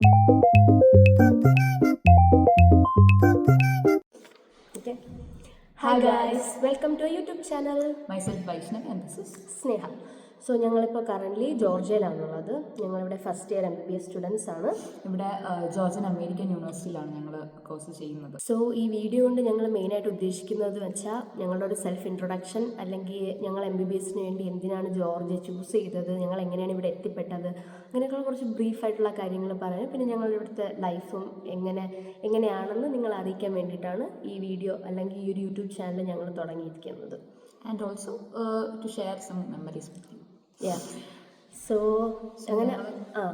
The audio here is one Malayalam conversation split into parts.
Okay. Hi guys, welcome to our YouTube channel. Myself Vaishnav and this is Sneha. So ഞങ്ങളിപ്പോൾ കറൻ്റ്ലി ജോർജിയയിലാണുള്ളത്. ഞങ്ങളിവിടെ ഫസ്റ്റ് ഇയർ MBBS സ്റ്റുഡൻസ് ആണ്. ഇവിടെ ജോർജിയൻ അമേരിക്കൻ യൂണിവേഴ്സിറ്റിയിലാണ് ഞങ്ങൾ കോഴ്സ് ചെയ്യുന്നത്. സോ ഈ വീഡിയോ കൊണ്ട് ഞങ്ങൾ മെയിനായിട്ട് ഉദ്ദേശിക്കുന്നത് വെച്ചാൽ ഞങ്ങളുടെ ഒരു സെൽഫ് ഇൻട്രൊഡക്ഷൻ, അല്ലെങ്കിൽ ഞങ്ങൾ MBBSന് വേണ്ടി എന്തിനാണ് ജോർജിയ ചൂസ് ചെയ്തത്, ഞങ്ങൾ എങ്ങനെയാണ് ഇവിടെ എത്തിപ്പെട്ടത്, അങ്ങനെയൊക്കെയുള്ള കുറച്ച് ബ്രീഫായിട്ടുള്ള കാര്യങ്ങൾ പറയാൻ, പിന്നെ ഞങ്ങളുടെ ഇവിടുത്തെ ലൈഫും എങ്ങനെയാണെന്ന് നിങ്ങളെ അറിയിക്കാൻ വേണ്ടിയിട്ടാണ് ഈ വീഡിയോ അല്ലെങ്കിൽ ഈ ഒരു യൂട്യൂബ് ചാനൽ ഞങ്ങൾ തുടങ്ങിയിരിക്കുന്നത്. And also to share some memories with you. So അങ്ങനെ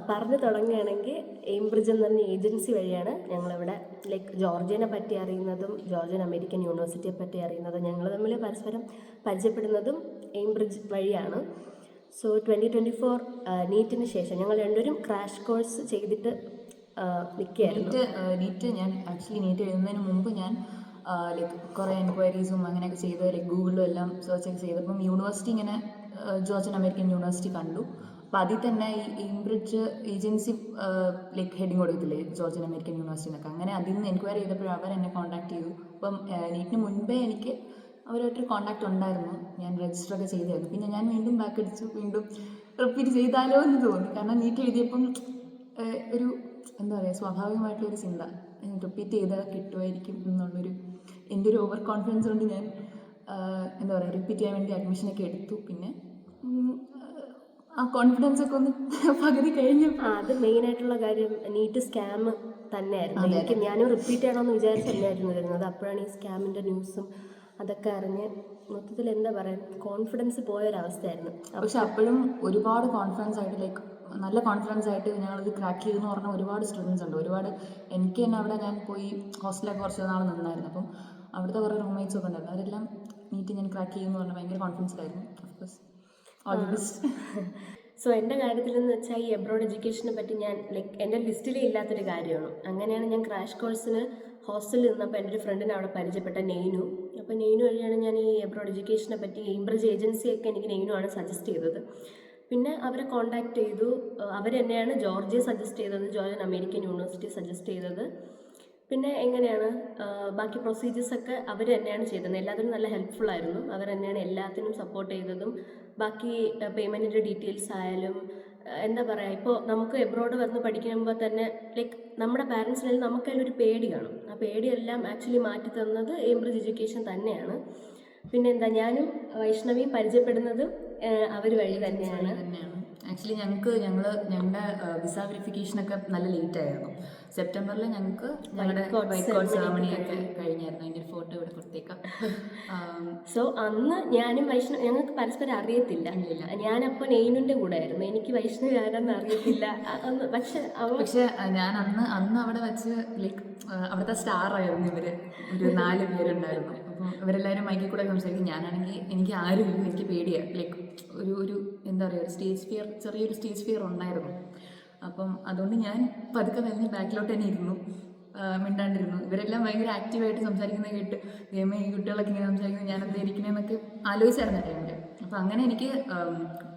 പറഞ്ഞു തുടങ്ങുകയാണെങ്കിൽ എയിംബ്രിഡ്ജ് എന്ന് പറഞ്ഞ ഏജൻസി വഴിയാണ് ഞങ്ങളിവിടെ ലൈക്ക് ജോർജിയനെ പറ്റി അറിയുന്നതും ജോർജിയൻ അമേരിക്കൻ യൂണിവേഴ്സിറ്റിയെ പറ്റി അറിയുന്നതും ഞങ്ങൾ തമ്മിൽ പരസ്പരം പരിചയപ്പെടുന്നതും എയിംബ്രിഡ്ജ് വഴിയാണ്. സോ 2024 നീറ്റിന് ശേഷം ഞങ്ങൾ രണ്ടുപേരും ക്രാഷ് കോഴ്സ് ചെയ്തിട്ട് നിൽക്കുകയായിരുന്നു. നീറ്റ് ഞാൻ ആക്ച്വലി നീറ്റ് എഴുതുന്നതിന് മുമ്പ് ഞാൻ ലൈക്ക് കുറേ എൻക്വയറീസും അങ്ങനെയൊക്കെ ചെയ്ത് ലൈക്ക് ഗൂഗിളിലും എല്ലാം സെർച്ചൊക്കെ ചെയ്തപ്പം യൂണിവേഴ്സിറ്റി ഇങ്ങനെ ജോർജിയൻ അമേരിക്കൻ യൂണിവേഴ്സിറ്റി കണ്ടു. അപ്പോൾ അതിൽ തന്നെ ഈ എയിംബ്രിഡ്ജ് ഏജൻസി ലൈക്ക് ഹെഡിങ് കൊടുക്കത്തില്ലേ ജോർജിയൻ അമേരിക്കൻ യൂണിവേഴ്സിറ്റി എന്നൊക്കെ, അങ്ങനെ അതിൽ നിന്ന് എൻക്വയറി ചെയ്തപ്പോഴും അവർ എന്നെ കോൺടാക്ട് ചെയ്തു. അപ്പം നീറ്റിന് മുൻപേ എനിക്ക് അവരായിട്ടൊരു കോൺടാക്റ്റ് ഉണ്ടായിരുന്നു, ഞാൻ രജിസ്റ്ററൊക്കെ ചെയ്തായിരുന്നു. പിന്നെ ഞാൻ വീണ്ടും ബാക്ക് അടിച്ചു, വീണ്ടും റിപ്പീറ്റ് ചെയ്താലോ എന്ന് തോന്നി. കാരണം നീറ്റ് എഴുതിയപ്പം ഒരു എന്താ പറയുക സ്വാഭാവികമായിട്ടുള്ളൊരു ചിന്ത, റിപ്പീറ്റ് ചെയ്താൽ കിട്ടുമായിരിക്കും എന്നുള്ളൊരു എൻ്റെ ഒരു ഓവർ കോൺഫിഡൻസ് കൊണ്ട് ഞാൻ എന്താ പറയുക റിപ്പീറ്റ് ചെയ്യാൻ വേണ്ടി അഡ്മിഷനൊക്കെ എടുത്തു. പിന്നെ ആ കോൺഫിഡൻസ് ഒക്കെ ഒന്ന് പകുതി കഴിഞ്ഞു. അത് മെയിനായിട്ടുള്ള കാര്യം നീറ്റ് സ്കാം തന്നെയായിരുന്നു. എനിക്ക് ഞാനും റിപ്പീറ്റ് ചെയ്യണമെന്ന് വിചാരിച്ചല്ലായിരുന്നു വരുന്നത്. അപ്പോഴാണ് ഈ സ്കാമിൻ്റെ ന്യൂസും അതൊക്കെ അറിഞ്ഞ് മൊത്തത്തിൽ എന്താ പറയുക കോൺഫിഡൻസ് പോയൊരവസ്ഥയായിരുന്നു. പക്ഷെ അപ്പോഴും ഒരുപാട് കോൺഫിഡൻസ് ആയിട്ട് ലൈക്ക് നല്ല കോൺഫിഡൻസ് ആയിട്ട് ഞങ്ങളിത് ക്രാക്ക് ചെയ്തെന്ന് പറഞ്ഞാൽ ഒരുപാട് സ്റ്റുഡൻസ് ഉണ്ട്. ഒരുപാട് എനിക്ക് തന്നെ അവിടെ ഞാൻ പോയി ഹോസ്റ്റലൊക്കെ കുറച്ച് നാൾ നിന്നായിരുന്നു. അപ്പം അവിടുത്തെ കുറേ റൂംമേറ്റ്സ് ഒക്കെ ഉണ്ടായിരുന്നു. അവരെല്ലാം നീറ്റ് ഞാൻ ക്രാക്ക് ചെയ്യുമെന്ന് പറഞ്ഞാൽ ഭയങ്കര കോൺഫിഡൻസിലായിരുന്നു. Of course all the best. So എൻ്റെ കാര്യത്തിലെന്ന് വെച്ചാൽ ഈ എബ്രോഡ് എഡ്യൂക്കേഷനെ പറ്റി ഞാൻ ലൈക്ക് എൻ്റെ ലിസ്റ്റിലേ ഇല്ലാത്തൊരു കാര്യമാണ്. അങ്ങനെയാണ് ഞാൻ ക്രാഷ് കോഴ്സിന് ഹോസ്റ്റലിൽ നിന്നപ്പോൾ എൻ്റെ ഒരു ഫ്രണ്ടിനെ അവിടെ പരിചയപ്പെട്ട നെയ്നു. അപ്പോൾ നെയ്നു വഴിയാണ് ഞാൻ ഈ എബ്രോഡ് എഡ്യൂക്കേഷനെ പറ്റി എയിംബ്രിഡ്ജ് ഏജൻസിയൊക്കെ എനിക്ക് നെയ്നു ആണ് സജസ്റ്റ് ചെയ്തത്. പിന്നെ അവരെ കോൺടാക്ട് ചെയ്തു. അവർ തന്നെയാണ് ജോർജിയ സജസ്റ്റ് ചെയ്തത്, ജോർജിയൻ അമേരിക്കൻ യൂണിവേഴ്സിറ്റി സജസ്റ്റ് ചെയ്തത്. പിന്നെ എങ്ങനെയാണ് ബാക്കി പ്രൊസീജിയേഴ്സൊക്കെ അവർ തന്നെയാണ് ചെയ്തത്. എല്ലാത്തിനും നല്ല ഹെൽപ്ഫുൾ ആയിരുന്നു. അവർ തന്നെയാണ് എല്ലാത്തിനും സപ്പോർട്ട് ചെയ്തതും. ബാക്കി പേയ്മെൻറ്റിൻ്റെ ഡീറ്റെയിൽസ് ആയാലും എന്താ പറയുക, ഇപ്പോൾ നമുക്ക് എബ്രോഡ് വന്ന് പഠിക്കുമ്പോൾ തന്നെ ലൈക്ക് നമ്മുടെ പാരൻസിനെല്ലാം നമുക്കതിലൊരു പേടി കാണും. ആ പേടിയെല്ലാം ആക്ച്വലി മാറ്റി തന്നത് എയിംബ്രിഡ്ജ് എഡ്യൂക്കേഷൻ തന്നെയാണ്. പിന്നെ എന്താ ഞാനും വൈഷ്ണവിയും പരിചയപ്പെടുന്നതും അവർ വഴി തന്നെയാണ്. ആക്ച്വലി ഞങ്ങളുടെ വിസ വെരിഫിക്കേഷനൊക്കെ നല്ല ലേറ്റ് ആയിരുന്നു. സെപ്റ്റംബറിൽ ഞങ്ങൾക്ക് ഞങ്ങളുടെ വൈറ്റ് കോട്ട് സെറമണിയൊക്കെ കഴിഞ്ഞായിരുന്നു. അതിൻ്റെ ഒരു ഫോട്ടോ ഇവിടെ കൊടുത്തേക്കാം. സോ അന്ന് ഞാനും വൈഷ്ണവ് ഞങ്ങൾക്ക് പരസ്പരം അറിയത്തില്ല. ഞാനപ്പോൾ നെയ്നുൻ്റെ കൂടെ ആയിരുന്നു. എനിക്ക് വൈഷ്ണവ് ആരാന്ന് അറിയത്തില്ല. പക്ഷെ ഞാൻ അന്ന് അവിടെ വെച്ച് ലൈക്ക് അവിടുത്തെ സ്റ്റാർ ആയിരുന്നു ഇവർ. ഒരു 4 പേരുണ്ടായിരുന്നു. അപ്പം ഇവരെല്ലാവരും മൈക്കിൽ കൂടെ സംസാരിക്കും. ഞാനാണെങ്കിൽ എനിക്ക് ആരും എനിക്ക് പേടിയാണ്. ലൈക്ക് ഒരു എന്താ പറയുക ചെറിയൊരു സ്റ്റേജ് ഫിയർ ഉണ്ടായിരുന്നു. അപ്പം അതുകൊണ്ട് ഞാൻ പതുക്കെ തന്നെ ബാക്കിലോട്ട് തന്നെ ഇരുന്നു, മിണ്ടാണ്ടിരുന്നു. ഇവരെല്ലാം ഭയങ്കര ആക്റ്റീവായിട്ട് സംസാരിക്കുന്നത് കേട്ട് ദൈവമേ ഈ കുട്ടികളൊക്കെ ഇങ്ങനെ സംസാരിക്കുന്നത് ഞാൻ എന്താ ഇരിക്കണേന്നൊക്കെ ആലോചിച്ചായിരുന്നു ടൈമിൽ. അപ്പം അങ്ങനെ എനിക്ക്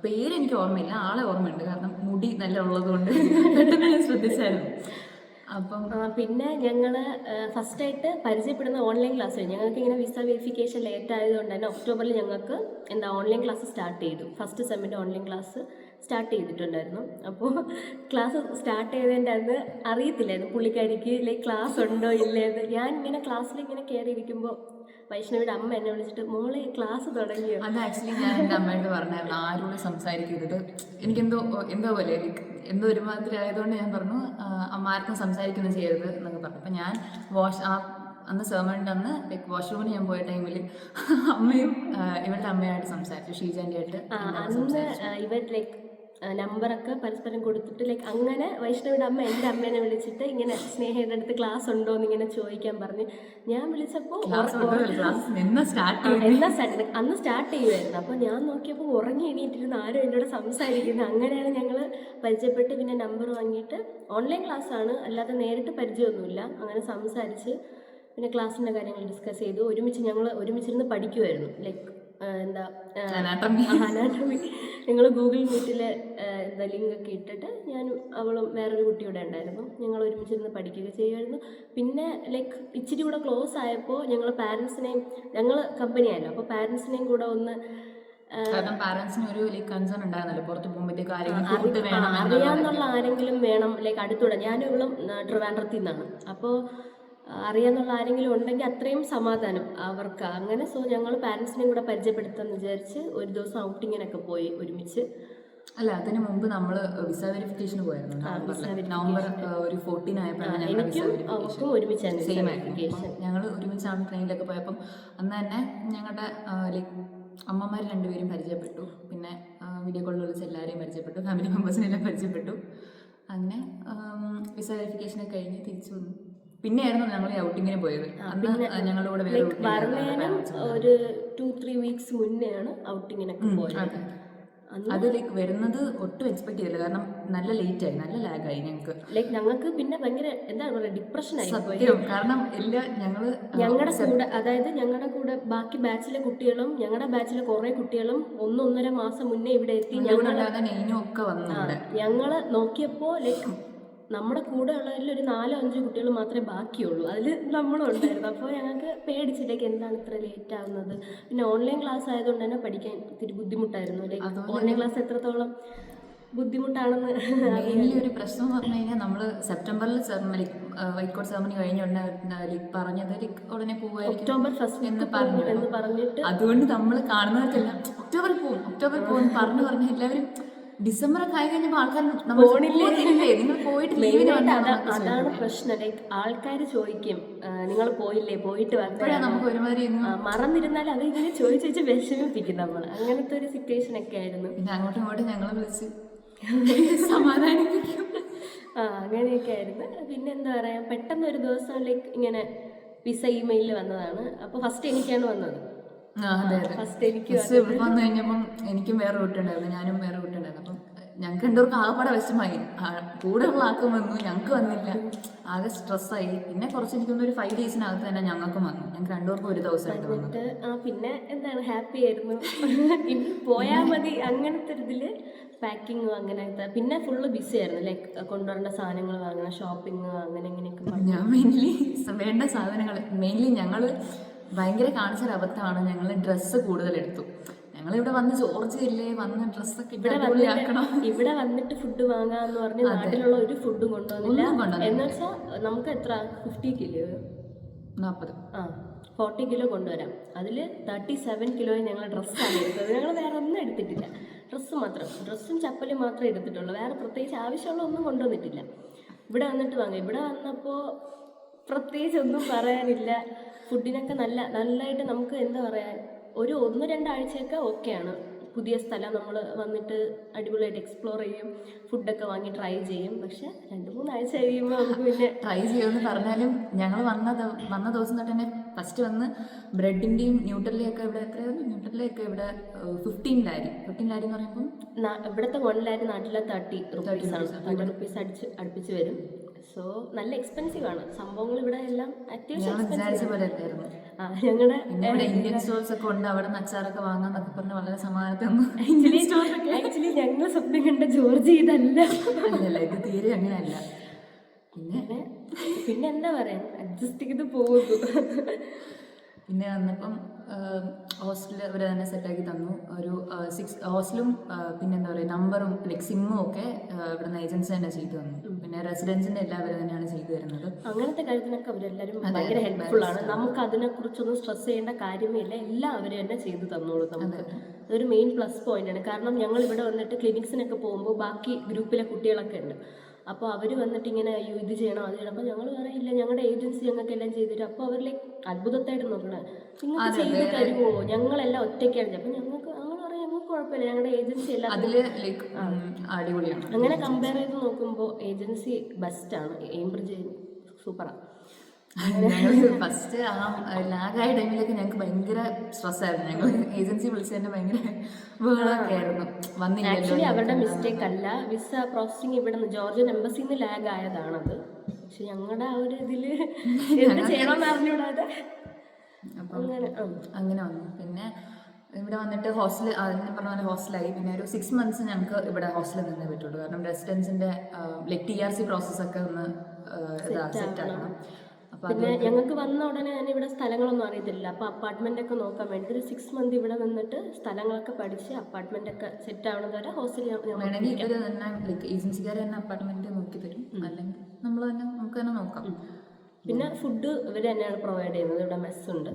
പേരെനിക്ക് ഓർമ്മയില്ല, ആളെ ഓർമ്മയുണ്ട്. കാരണം മുടി നല്ല ഉള്ളത് കൊണ്ട് പെട്ടെന്ന് ഞാൻ ശ്രദ്ധിച്ചായിരുന്നു. അപ്പം പിന്നെ ഞങ്ങൾ ഫസ്റ്റായിട്ട് പരിചയപ്പെടുന്ന ഓൺലൈൻ ക്ലാസ്. ഞങ്ങൾക്ക് ഇങ്ങനെ വിസ വെരിഫിക്കേഷൻ ലേറ്റ് ആയതുകൊണ്ട് തന്നെ ഒക്ടോബറിൽ ഞങ്ങൾക്ക് ഓൺലൈൻ ക്ലാസ് സ്റ്റാർട്ട് ചെയ്തു. ഫസ്റ്റ് സെമ്മിൻ്റെ ഓൺലൈൻ ക്ലാസ് സ്റ്റാർട്ട് ചെയ്തിട്ടുണ്ടായിരുന്നു. അപ്പോൾ ക്ലാസ് സ്റ്റാർട്ട് ചെയ്തതിൻ്റെ അന്ന് അറിയത്തില്ലായിരുന്നു പുള്ളിക്കാരിക്ക് ലൈക്ക് ക്ലാസ് ഉണ്ടോ ഇല്ലേന്ന്. ഞാൻ ഇങ്ങനെ ക്ലാസ്സിലിങ്ങനെ കയറിയിരിക്കുമ്പോൾ വൈഷ്ണവിയുടെ അമ്മ എന്നെ വിളിച്ചിട്ട് മോളെ ക്ലാസ് തുടങ്ങിയോ. അത് ആക്ച്വലി ഞാൻ എൻ്റെ അമ്മയോട് പറഞ്ഞായിരുന്നു ആരോട് സംസാരിക്കരുത്, എനിക്കെന്തോ പോലെ എന്തോ ഒരുമാതിരി ആയതുകൊണ്ട് ഞാൻ പറഞ്ഞു അമ്മ ആർക്കും സംസാരിക്കുന്നത് ചെയ്യരുത് എന്നൊക്കെ പറഞ്ഞു. അപ്പം ഞാൻ അന്ന് സെർമണിൻ്റെ അന്ന് ലൈക്ക് വാഷ്റൂമിന് ഞാൻ പോയ ടൈമിൽ അമ്മയും ഇവരുടെ അമ്മയായിട്ട് സംസാരിച്ചു, ഷീജാൻ്റെ ആയിട്ട്. അന്ന് ഇവർ ലൈക്ക് നമ്പറൊക്കെ പരസ്പരം കൊടുത്തിട്ട് ലൈക്ക് അങ്ങനെ വൈഷ്ണവിയുടെ അമ്മ എൻ്റെ അമ്മേനെ വിളിച്ചിട്ട് ഇങ്ങനെ സ്നേഹയുടെ അടുത്ത് ക്ലാസ് ഉണ്ടോ എന്ന് ഇങ്ങനെ ചോദിക്കാൻ പറഞ്ഞ് ഞാൻ വിളിച്ചപ്പോൾ അന്ന് സ്റ്റാർട്ട് ചെയ്യുമായിരുന്നു. അപ്പോൾ ഞാൻ നോക്കിയപ്പോൾ ഉറങ്ങി എണീറ്റിരുന്ന് ആരും എന്നോട് സംസാരിക്കുന്നത്. അങ്ങനെയാണ് ഞങ്ങൾ പരിചയപ്പെട്ട് പിന്നെ നമ്പർ വാങ്ങിയിട്ട് ഓൺലൈൻ ക്ലാസ്സാണ്, അല്ലാതെ നേരിട്ട് പരിചയമൊന്നുമില്ല. അങ്ങനെ സംസാരിച്ച് പിന്നെ ക്ലാസ്സിൻ്റെ കാര്യങ്ങൾ ഡിസ്കസ് ചെയ്തു. ഞങ്ങൾ ഒരുമിച്ചിരുന്ന് പഠിക്കുമായിരുന്നു. ലൈക്ക് അനാട്ടമി ഞങ്ങൾ ഗൂഗിൾ മീറ്റിൽ ലിങ്കൊക്കെ ഇട്ടിട്ട് ഞാനും അവളും വേറൊരു കുട്ടിയുടെ ഉണ്ടായിരുന്നു. ഞങ്ങൾ ഒരുമിച്ചിരുന്ന് പഠിക്കുകയൊക്കെ ചെയ്യുമായിരുന്നു. പിന്നെ ലൈക്ക് ഇച്ചിരി കൂടെ ക്ലോസ് ആയപ്പോൾ ഞങ്ങൾ പാരൻസിനെയും, ഞങ്ങൾ കമ്പനിയായല്ലോ, അപ്പോൾ പാരൻസിനെയും കൂടെ ഒന്ന് കാരണം പാരന്റ്സിന് ഒരു ലൈക്ക് കൺസേൺ ഉണ്ടായിരുന്നല്ലോ, പുറത്ത് പോകുമ്പോഴത്തേക്ക് ആരെങ്കിലും കൂട്ട് വേണം അറിയാന്നുള്ള ആരെങ്കിലും വേണം, ലൈക്ക് അടുത്തൂടെ. ഞാനും ഇവളും ട്രിവാൻഡ്രത്തിൽ നിന്നാണ്, അപ്പോൾ അറിയാന്നുള്ള ആരെങ്കിലും ഉണ്ടെങ്കിൽ അത്രയും സമാധാനം അവർക്ക്. അങ്ങനെ സോ ഞങ്ങൾ പാരൻസിനെയും കൂടെ പരിചയപ്പെടുത്താമെന്ന് വിചാരിച്ച് ഒരു ദിവസം ഔട്ടിങ്ങിനൊക്കെ പോയി ഒരുമിച്ച്. അല്ല, അതിന് മുമ്പ് നമ്മൾ വിസ വെരിഫിക്കേഷന് പോയിരുന്നു നവംബർ ഒരു 14 ആയപ്പോഴാണ് ഞങ്ങൾ വിസ വെരിഫിക്കേഷൻ ഒരുമിച്ചാണ് സെയിം ആയിരുന്നു. ഞങ്ങൾ ഒരുമിച്ചാണ് ട്രെയിനിലൊക്കെ പോയപ്പം അന്ന് തന്നെ ഞങ്ങളുടെ ലൈക്ക് അമ്മമാർ രണ്ടുപേരും പരിചയപ്പെട്ടു. പിന്നെ വീഡിയോ കോളിൽ വിളിച്ച് എല്ലാവരെയും പരിചയപ്പെട്ടു, ഫാമിലി മെമ്പേഴ്സിനെല്ലാം പരിചയപ്പെട്ടു. അങ്ങനെ വിസ വെരിഫിക്കേഷനൊക്കെ കഴിഞ്ഞ് തിരിച്ചു വന്നു. പിന്നെയായിരുന്നു ഞങ്ങൾ ഈ ഔട്ടിങ്ങിന് പോയത്. അന്ന് ഞങ്ങളുടെ കൂടെ വേറെ ഒരു 2-3 വീക്സ് മുന്നെയാണ് ഔട്ടിങ്ങിനൊക്കെ പോയത്. അത് ലൈക്ക് വരുന്നത് ഒട്ടും എക്സ്പെക്ട് ചെയ്തില്ല, കാരണം നല്ല ലേറ്റ് ആയി, നല്ല ലാഗായി ഞങ്ങൾക്ക്. ലൈക്ക് ഞങ്ങൾക്ക് പിന്നെ ഭയങ്കര എന്താ പറയുക, ഡിപ്രഷൻ ആയി പോയി. കാരണം ഞങ്ങളുടെ കൂടെ, അതായത് ഞങ്ങളുടെ കൂടെ ബാക്കി ബാച്ചിലെ കുട്ടികളും ഞങ്ങളുടെ ബാച്ചിലെ കുറെ കുട്ടികളും 1-1.5 മാസം മുന്നേ ഇവിടെ എത്തി. ഞങ്ങൾ നോക്കിയപ്പോൾ ലൈക്ക് നമ്മുടെ കൂടെ ഉള്ളതിൽ ഒരു 4-5 കുട്ടികൾ മാത്രമേ ബാക്കിയുള്ളൂ, അതിൽ നമ്മളും ഉണ്ടായിരുന്നു. അപ്പോൾ ഞങ്ങൾക്ക് പേടിച്ചിട്ടേക്ക് എന്താണ് ഇത്ര ലേറ്റ് ആവുന്നത്. പിന്നെ ഓൺലൈൻ ക്ലാസ് ആയതുകൊണ്ട് തന്നെ പഠിക്കാൻ ഇത്തിരി ബുദ്ധിമുട്ടായിരുന്നു. ലൈക്ക് ഓൺലൈൻ ക്ലാസ് എത്രത്തോളം ബുദ്ധിമുട്ടാണെന്ന് മെയിൻലി ഒരു പ്രശ്നം എന്ന് പറഞ്ഞു കഴിഞ്ഞാൽ നമ്മൾ സെപ്റ്റംബറിൽ വൈറ്റ് കോട്ട് സെറമണി കഴിഞ്ഞ ഉടനെ പറഞ്ഞത് ഉടനെ പോകുമായിരിക്കും ഒക്ടോബർ 1 എന്ന് പറഞ്ഞിട്ട്, അതുകൊണ്ട് നമ്മൾ കാണുന്നവർക്കെല്ലാം ഒക്ടോബറിൽ പോകും പറഞ്ഞു എല്ലാവരും ഡിസംബർ ഒക്കെ ആയി കഴിഞ്ഞപ്പോൾ ആൾക്കാർ നിങ്ങൾ പോയിട്ട് ലീവിന് അതാണ് പ്രശ്നം. ലൈക്ക് ആൾക്കാർ ചോദിക്കും നിങ്ങൾ പോയിട്ട് വന്നപ്പോഴാണ് നമുക്ക് ഒരുമാതിരി മറന്നിരുന്നാൽ അത് ഇങ്ങനെ ചോദിച്ച് വിഷമിപ്പിക്കും നമ്മൾ. അങ്ങനത്തെ ഒരു സിറ്റുവേഷൻ ഒക്കെ ആയിരുന്നു. പിന്നെ അങ്ങോട്ടും ഞങ്ങൾ വിളിച്ച് സമാധാനിപ്പിക്കും. അങ്ങനെയൊക്കെ ആയിരുന്നു. പിന്നെ എന്താ പറയാ, പെട്ടെന്ന് ഒരു ദിവസം ലൈക്ക് ഇങ്ങനെ വിസ ഇമെയിലിൽ വന്നതാണ്. അപ്പോൾ ഫസ്റ്റ് എനിക്കാണ് വന്നത്. ഫസ്റ്റ് എനിക്ക് വന്നു കഴിഞ്ഞപ്പം എനിക്കും വേറെ കുട്ടിയുണ്ടായിരുന്നു, ഞാനും വേറെ കുട്ടിയുണ്ടായിരുന്നു. അപ്പം ഞങ്ങൾക്ക് രണ്ടുപേർക്ക് ആകെപ്പാടെ വിഷമായി. കൂടെ ഉള്ള ആക്കും വന്നു, ഞങ്ങൾക്ക് വന്നില്ല, ആകെ സ്ട്രെസ്സായി. പിന്നെ എനിക്കൊന്നും ഒരു 5 ഡേയ്സിനകത്ത് തന്നെ ഞങ്ങൾക്കും വന്നു. ഞങ്ങൾക്ക് രണ്ടുപേർക്കും ഒരു ദിവസമായിട്ട് വന്നിട്ട് പിന്നെ എന്താണ് ഹാപ്പി ആയിരുന്നു. ഇനി പോയാൽ മതി അങ്ങനത്തെ ഒരു ഇതിൽ പാക്കിങ്ങും അങ്ങനത്തെ. പിന്നെ ഫുള്ള് ബിസി ആയിരുന്നു, ലൈക്ക് കൊണ്ടുവരേണ്ട സാധനങ്ങൾ വാങ്ങണം, ഷോപ്പിംഗ് അങ്ങനെ ഇങ്ങനെയൊക്കെ. ഞാൻ മെയിൻലി വേണ്ട സാധനങ്ങൾ ഞങ്ങൾ ഭയങ്കര കാണിച്ചൊരു അബദ്ധമാണ്. ഞങ്ങൾ ഡ്രസ്സ് കൂടുതൽ എടുത്തു. ഞങ്ങളിവിടെ വന്ന് ജോർജിയല്ലേ, വന്ന് ഡ്രസ്സൊക്കെ ഇവിടെ വന്നിട്ട് ഫുഡ് വാങ്ങാന്ന് പറഞ്ഞ് നാട്ടിലുള്ള ഒരു ഫുഡും കൊണ്ടുവന്നില്ല. എന്ന് വെച്ചാൽ നമുക്ക് എത്ര 50 കിലോ 40 കിലോ കൊണ്ടുവരാം. അതിൽ 37 കിലോ ഞങ്ങൾ ഡ്രസ്സാണ് എടുത്തത്. ഞങ്ങൾ വേറെ ഒന്നും എടുത്തിട്ടില്ല, ഡ്രസ്സും ചപ്പലും മാത്രമേ എടുത്തിട്ടുള്ളൂ. വേറെ പ്രത്യേകിച്ച് ആവശ്യമുള്ള ഒന്നും കൊണ്ടുവന്നിട്ടില്ല. ഇവിടെ വന്നിട്ട് വാങ്ങാം. ഇവിടെ വന്നപ്പോൾ പ്രത്യേകിച്ച് ഒന്നും പറയാനില്ല. ഫുഡിനൊക്കെ നല്ലതായിട്ട് നമുക്ക് എന്താ പറയുക, ഒരു 1-2 ആഴ്ചയൊക്കെ ഓക്കെയാണ്. പുതിയ സ്ഥലം നമ്മൾ വന്നിട്ട് അടിപൊളിയായിട്ട് എക്സ്പ്ലോർ ചെയ്യും, ഫുഡൊക്കെ വാങ്ങി ട്രൈ ചെയ്യും. പക്ഷെ 2-3 ആഴ്ച കഴിയുമ്പോൾ നമുക്ക് പിന്നെ ട്രൈ ചെയ്യുമെന്ന് പറഞ്ഞാലും ഞങ്ങൾ വന്ന ദിവസം തൊട്ട് തന്നെ ഫസ്റ്റ് വന്ന് ബ്രെഡിൻ്റെയും ന്യൂട്രലയൊക്കെ ഇവിടെ എത്രയായിരുന്നു, ന്യൂട്രലയൊക്കെ ഇവിടെ 15 ലാരി എന്ന് പറയുമ്പം ഇവിടുത്തെ 1 ലാരി നാട്ടിലെ 30 റുപ്പീസ് അടുപ്പിച്ച് വരും. സോ നല്ല എക്സ്പെൻസീവ് ആണ് സംഭവങ്ങൾ ഇവിടെ എല്ലാം. ഞങ്ങളുടെ ഇന്ത്യൻ സ്റ്റോഴ്സ് ഒക്കെ ഉണ്ട്, അവിടെ നിന്ന് അച്ചാറൊക്കെ വാങ്ങാന്നൊക്കെ പറഞ്ഞ് വളരെ സമാധാനത്തിൽ. ആക്ച്വലി ഞങ്ങൾ സ്വപ്നം കണ്ട ജോർജി ഇതല്ല, ഇത് തീരെ അങ്ങനെയല്ല. പിന്നെ എന്താ പറയാ, അഡ്ജസ്റ്റ് ചെയ്ത് പോകുന്നു. പിന്നെ വന്നപ്പം ഹോസ്റ്റലിൽ അവർ തന്നെ സെറ്റാക്കി തന്നു. ഒരു 6 ഹോസ്റ്റലും പിന്നെ എന്താ പറയുക നമ്പറും ലൈക്ക് സിമ്മും ഒക്കെ ഇവിടെ നിന്ന് ഏജൻസി തന്നെ ചെയ്തു തന്നു. പിന്നെ റെസിഡൻസിൻ്റെ എല്ലാം അവർ തന്നെയാണ് ചെയ്തു തരുന്നത്. അങ്ങനത്തെ കാര്യത്തിനൊക്കെ അവരെല്ലാവരും ഭയങ്കര ഹെൽപ്ഫുൾ ആണ്. നമുക്ക് അതിനെക്കുറിച്ചൊന്നും സ്ട്രെസ് ചെയ്യേണ്ട കാര്യമേ ഇല്ല, എല്ലാം അവർ തന്നെ ചെയ്തു തന്നോളൂ നമുക്ക്. അതൊരു മെയിൻ പ്ലസ് പോയിന്റ് ആണ്. കാരണം ഞങ്ങൾ ഇവിടെ വന്നിട്ട് ക്ലിനിക്സിനൊക്കെ പോകുമ്പോൾ ബാക്കി ഗ്രൂപ്പിലെ കുട്ടികളൊക്കെ ഉണ്ട്. അപ്പോൾ അവർ വന്നിട്ട് ഇങ്ങനെ ഇത് ചെയ്യണം അത് ചെയ്യണം. അപ്പോൾ ഞങ്ങൾ പറയില്ല, ഞങ്ങളുടെ ഏജൻസി ഞങ്ങൾക്ക് എല്ലാം ചെയ്തു തരും. അപ്പോൾ അവർ ലൈക്ക് അത്ഭുതത്തായിട്ട് നോക്കണേ, നിങ്ങൾക്ക് ചെയ്ത് തരുമോ, ഞങ്ങളെല്ലാം ഒറ്റയ്ക്കാണ്. അപ്പം ഞങ്ങൾക്ക് ഞങ്ങൾക്ക് കുഴപ്പമില്ല, ഞങ്ങളുടെ ഏജൻസി എല്ലാം അടിപൊളിയാണ്. അങ്ങനെ കമ്പയർ ചെയ്ത് നോക്കുമ്പോൾ ഏജൻസി ബെസ്റ്റാണ്. എയിംബ്രിഡ്ജ് സൂപ്പറാണ്. ഫസ്റ്റ് ലാഗായ ടൈമിലൊക്കെ ഞങ്ങൾക്ക് ഭയങ്കര സ്ട്രെസ്സായിരുന്നു. ഞങ്ങൾ ഏജൻസി വിളിച്ച് തന്നെ ഭയങ്കര ബഹളമൊക്കെ ആയിരുന്നു. ആക്ച്വലി അവരുടെ മിസ്റ്റേക്ക് അല്ല, വിസ പ്രോസസിങ് ഇവിടെ നിന്ന് ജോർജിയൻ എംബസിന്ന് ലാഗ് ആയതാണത്. പക്ഷെ ഞങ്ങളുടെ ആ ഒരു ഇതില് എന്ത് ചെയ്യണമെന്ന് അറിഞ്ഞൂടാതെ അങ്ങനെ വന്നു. പിന്നെ ഇവിടെ വന്നിട്ട് ഹോസ്റ്റൽ ഞാൻ പറഞ്ഞ പോലെ ഹോസ്റ്റലായി. പിന്നെ ഒരു 6 months ഞങ്ങൾക്ക് ഇവിടെ ഹോസ്റ്റലിൽ നിന്നേ പറ്റുള്ളൂ. കാരണം റെസിഡൻസിൻ്റെ ലൈക്ക് TRC പ്രോസസ്സൊക്കെ ഒന്ന് സെറ്റ് ആക്കണം. അപ്പോൾ പിന്നെ ഞങ്ങൾക്ക് വന്ന ഉടനെ തന്നെ ഇവിടെ സ്ഥലങ്ങളൊന്നും അറിയത്തില്ല. അപ്പോൾ അപ്പാർട്ട്മെൻ്റ് ഒക്കെ നോക്കാൻ വേണ്ടി ഒരു 6 month ഇവിടെ നിന്നിട്ട് സ്ഥലങ്ങളൊക്കെ പഠിച്ച് അപ്പാർട്ട്മെൻ്റ് ഒക്കെ സെറ്റ് ആവുന്നത് വരെ ഹോസ്റ്റലിൽ വേണമെങ്കിൽ ഇവർ തന്നെ ലൈക്ക് ഏജൻസിക്കാർ തന്നെ അപ്പാർട്ട്മെൻറ്റ് നോക്കി തരും, അല്ലെങ്കിൽ നമുക്ക് തന്നെ നോക്കാം. പിന്നെ ഫുഡ് ഇവർ തന്നെയാണ് പ്രൊവൈഡ് ചെയ്യുന്നത്. ഇവിടെ മെസ്സുണ്ട്,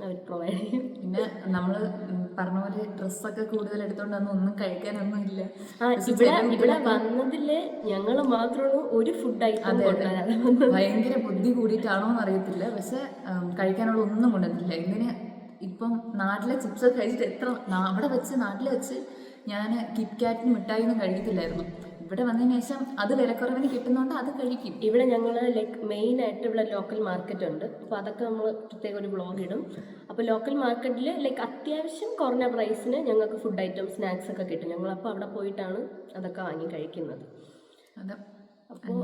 അവർ പ്രൊവൈഡ് ചെയ്യും. പിന്നെ നമ്മൾ പറഞ്ഞ പോലെ ഡ്രസ്സൊക്കെ കൂടുതൽ എടുത്തോണ്ടൊന്നും ഒന്നും കഴിക്കാനൊന്നും ഇല്ല. ഇവിടെ വന്നതില് ഞങ്ങൾ മാത്രമാണ് ഒരു ഫുഡ് ഐറ്റം കൊണ്ടുവരാതെ. ഭയങ്കര ബുദ്ധി കൂടിയിട്ടാണോ എന്ന് അറിയത്തില്ല, പക്ഷെ കഴിക്കാനുള്ള ഒന്നും കൊണ്ടുവന്നില്ല. ഇങ്ങനെ ഇപ്പം നാട്ടിലെ ചിപ്സ് കഴിച്ചിട്ട് അവിടെ വെച്ച് നാട്ടിൽ വെച്ച് ഞാൻ കിറ്റ്കാറ്റിന് മിഠായി ഒന്നും കഴിക്കത്തില്ലായിരുന്നു. ഇവിടെ വന്നതിന് ശേഷം അത് വിലക്കുറവിന് കിട്ടുന്നതുകൊണ്ട് അത് കഴിക്കും. ഇവിടെ ഞങ്ങൾ ലൈക്ക് മെയിനായിട്ട് ഇവിടെ ലോക്കൽ മാർക്കറ്റ് ഉണ്ട്. അപ്പോൾ അതൊക്കെ നമ്മൾ പ്രത്യേക ഒരു വ്ളോഗ് ഇടും. അപ്പോൾ ലോക്കൽ മാർക്കറ്റിൽ ലൈക്ക് അത്യാവശ്യം കുറഞ്ഞ പ്രൈസിന് ഞങ്ങൾക്ക് ഫുഡ് ഐറ്റം സ്നാക്സ് ഒക്കെ കിട്ടും. ഞങ്ങളപ്പോൾ അവിടെ പോയിട്ടാണ് അതൊക്കെ വാങ്ങി കഴിക്കുന്നത്. അപ്പോൾ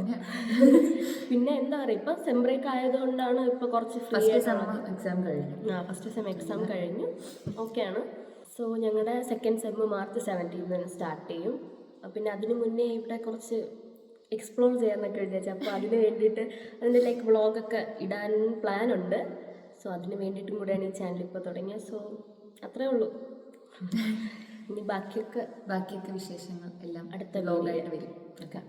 പിന്നെ എന്താ പറയുക, ഇപ്പം സെം ബ്രേക്ക് ആയതുകൊണ്ടാണ് ഇപ്പോൾ കുറച്ച് ഫ്രീ എക്സാം കഴിഞ്ഞു. ഫസ്റ്റ് സെം എക്സാം കഴിഞ്ഞു, ഓക്കെയാണ്. സോ ഞങ്ങളുടെ സെക്കൻഡ് സെം March 17 സ്റ്റാർട്ട് ചെയ്യും. പിന്നെ അതിന് മുന്നേ ഇവിടെ കുറച്ച് എക്സ്പ്ലോർ ചെയ്യാമെന്നൊക്കെ വിചാരിച്ചു. അപ്പോൾ അതിന് വേണ്ടിയിട്ട് അതിൻ്റെ ലൈക്ക് വ്ളോഗൊക്കെ ഇടാൻ പ്ലാനുണ്ട്. സോ അതിന് വേണ്ടിയിട്ടും കൂടെയാണ് ഈ ചാനൽ ഇപ്പോൾ തുടങ്ങിയത്. സോ അത്രേ ഉള്ളൂ. ഇനി ബാക്കിയൊക്കെ വിശേഷങ്ങൾ എല്ലാം അടുത്ത വ്ളോഗായിട്ട് വരും. ഓക്കെ.